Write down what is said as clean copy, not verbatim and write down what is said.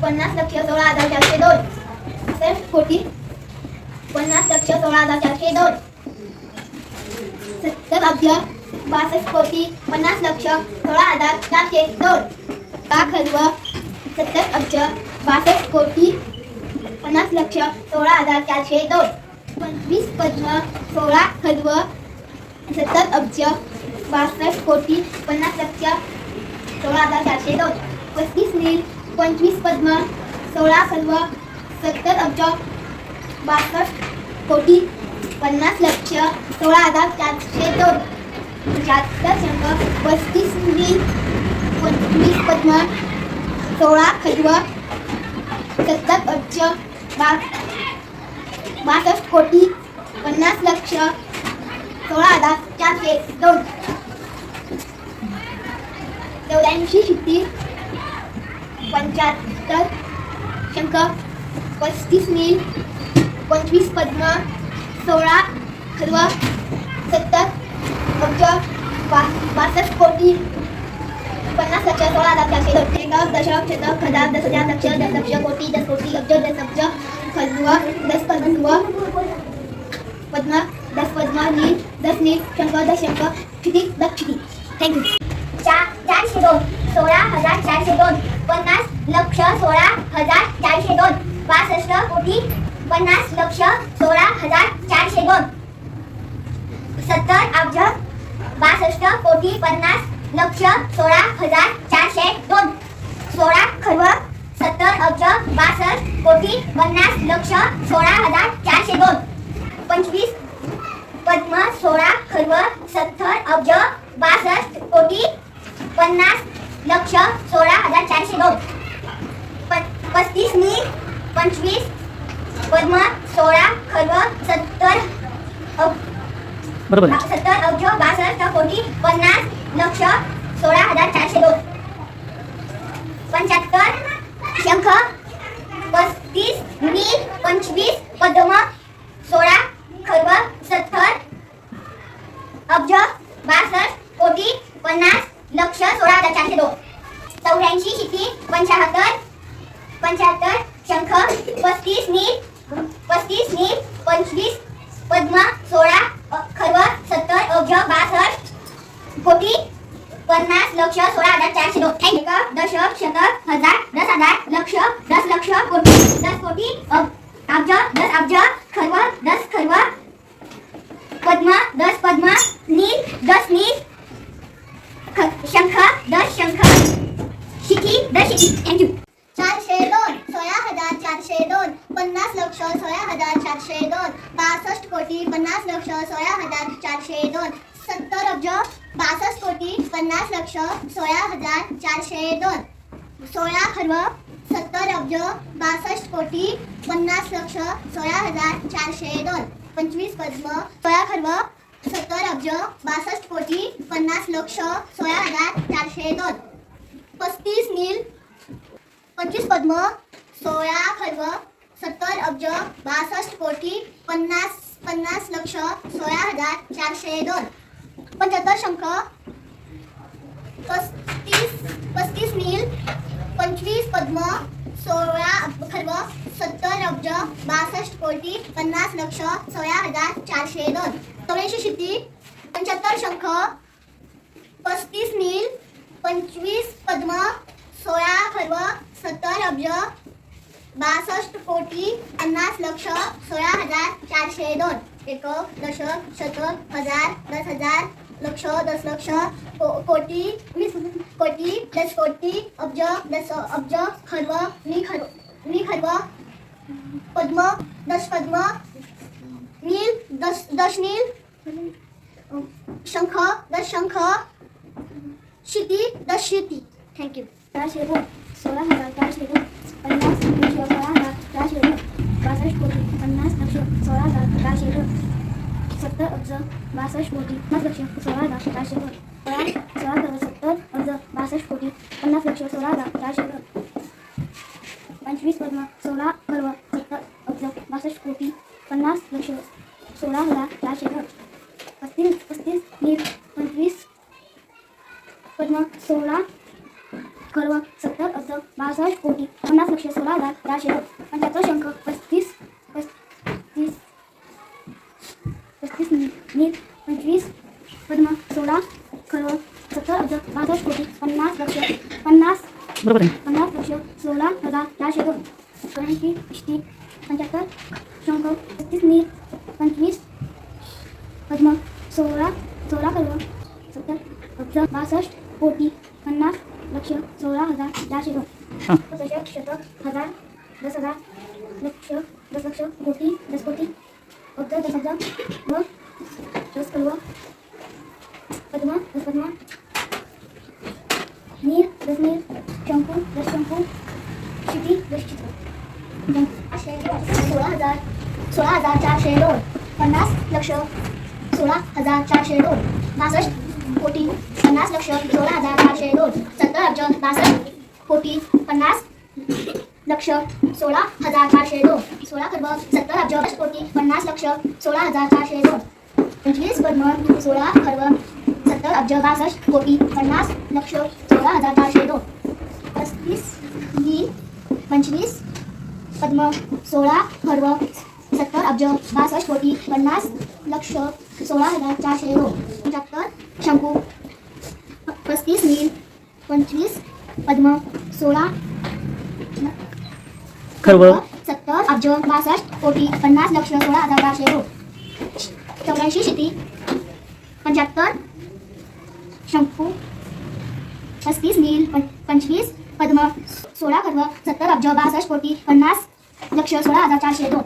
50,16,402 62 कोटी 50,16,402 70 अब्ज 62 कोटी 50,16,402 का खर्व 70 अब्ज 62 कोटी 50,16,402 25 पद्म 16 खर्व 70 अब्ज 62 कोटी 50,16,402 35 नील 25 पद्म 16 खर्व 70 अब्ज 62 कोटी 50,16,402 75 शंख 35 नील 25 पद्म 16 खर्व 70 अब्ज 62 कोटी 50,16,402 84 शिट्टी 75 शंख 35 नील 25 पद्म 16 खर्व 70 अब्ज 62 कोटी 50,16,402 एकक दशक शतक हजार 10,000 लक्ष 10 लक्ष कोटी 10 कोटी अब्ज 10 अब्ज खर्व 10 खर्व पद्म 10 पद्म नील 10 नील शंख 10 शंख क्षितिज 10 क्षितिज थँक्यू 402 16,402 50 लक्ष 16,402 62 कोटी 50 लक्ष 16,402 70 अब्ज 62 कोटी 50 लक्ष 16,402 16 खर्व 70 अब्ज 62 कोटी 50 लक्ष 16,402 25 पद्म 16 खर्व 70 अब्ज 62 कोटी 50 लक्ष 16,402 35 नील 25 पद्म 16 खर्व 70 बरोबर 70 अब्ज 62 कोटी 50 लक्ष 16,402 75 शंख 35 नील 25 पद्म 16 खर्व 70 अब्ज 62 कोटी 50 लक्ष 16,402 84 शिट्टी 75 शंख 35 नील 25 पद्म 16 खर्व 70 अब्ज 62 कोटी 50 लक्ष 16,402 थँक्यू दशक शतक हजार 10,000 लक्ष 10 लक्ष कोटी 10 कोटी अब्ज 10 अब्ज खर्व 10 खर्व पद्म 10 पद्म नील 10 नील शंख 10 शंख शिखी 10 शिखी थँक्यू 402 16,402 50 लक्ष 16,402 62 कोटी 50 लक्ष 16,402 70 अब्ज 62 कोटी 50 लक्ष 16,402 16 खर्व 70 अब्ज 62 कोटी 50 लक्ष 16,402 25 पद्म 16 खर्व 70 अब्ज 62 कोटी 50 लक्ष 16,402 35 नील 25 पद्म 16 खर्व 70 अब्ज 62 कोटी 50 लक्ष 16,402 75 शंख 35 नील 25 पद्म 16 खर्व 70 अब्ज 62 कोटी 50 लक्ष 16,402 84 शिट्टी 75 शंख 35 नील 25 पद्म 16 खर्व 70 अब्ज 62 कोटी 50 लक्ष 16,402 एकक दशक शतक हजार 10,000 लक्ष 10 लक्ष कोटी 10 कोटी अब्ज 10 अब्ज खर्व नी खर्व पद्म 10 पद्म नील 10 नील शंख 10 शंख शिटी 10 शिटी थँक्यू 402 16,402 50 लक्ष 16,402 62 कोटी 50 लक्ष 16,402 70 अब्ज 62 कोटी 50 लक्ष 16,402 16 70 अब्ज 62 कोटी 50 लक्ष 16,402 25 पद्म 16 खर्व 70 अब्ज 62 कोटी 50 लक्ष 16,402 35 नील 25 पद्म 16 खर्व 70 अब्ज 62 कोटी 50 लक्ष 16,402 75 शंख 35 नील 25 पद्म 16 खर्व 70 अब्ज 62 कोटी 50 लक्ष 50 बरोबर आहे. 50 लक्ष 16,402 84 इष्टी 75 शंख 35 नील 25 पद्म 16 खर्व 70 अब्ज 62 कोटी 50 लक्ष 16,402 हां दशक शतक हजार 10,000 लक्ष 10 लक्ष कोटी 10 कोटी अब्ज 10 अब्ज व 10 खर्व पद्म 10 पद्म नील 10 नील शंकू 10 शंकू क्षिती 10 चित्र 16,402 50 लक्ष 16,402 62 कोटी 50 लक्ष 16,402 70 अब्ज 62 कोटी 50 लक्ष 16,402 16 खर्व 70 अब्ज 10 कोटी 50 लक्ष 16,402 25 पद्म 16 खर्व 70 अब्ज 62 कोटी 50 लक्ष 16,402 35 नील 25 पद्म 16 खर्व 70 अब्ज 62 कोटी 50 लक्ष 16,402 75 शंकू 35 नील 25 पद्म 16 खर्व 70 अब्ज 62 कोटी 50 लक्ष 16,402 84 क्षिती 75 शंकू 35 नील 25 पद्म 16 खर्व 70 अब्ज 62 कोटी 50 लक्ष 16,402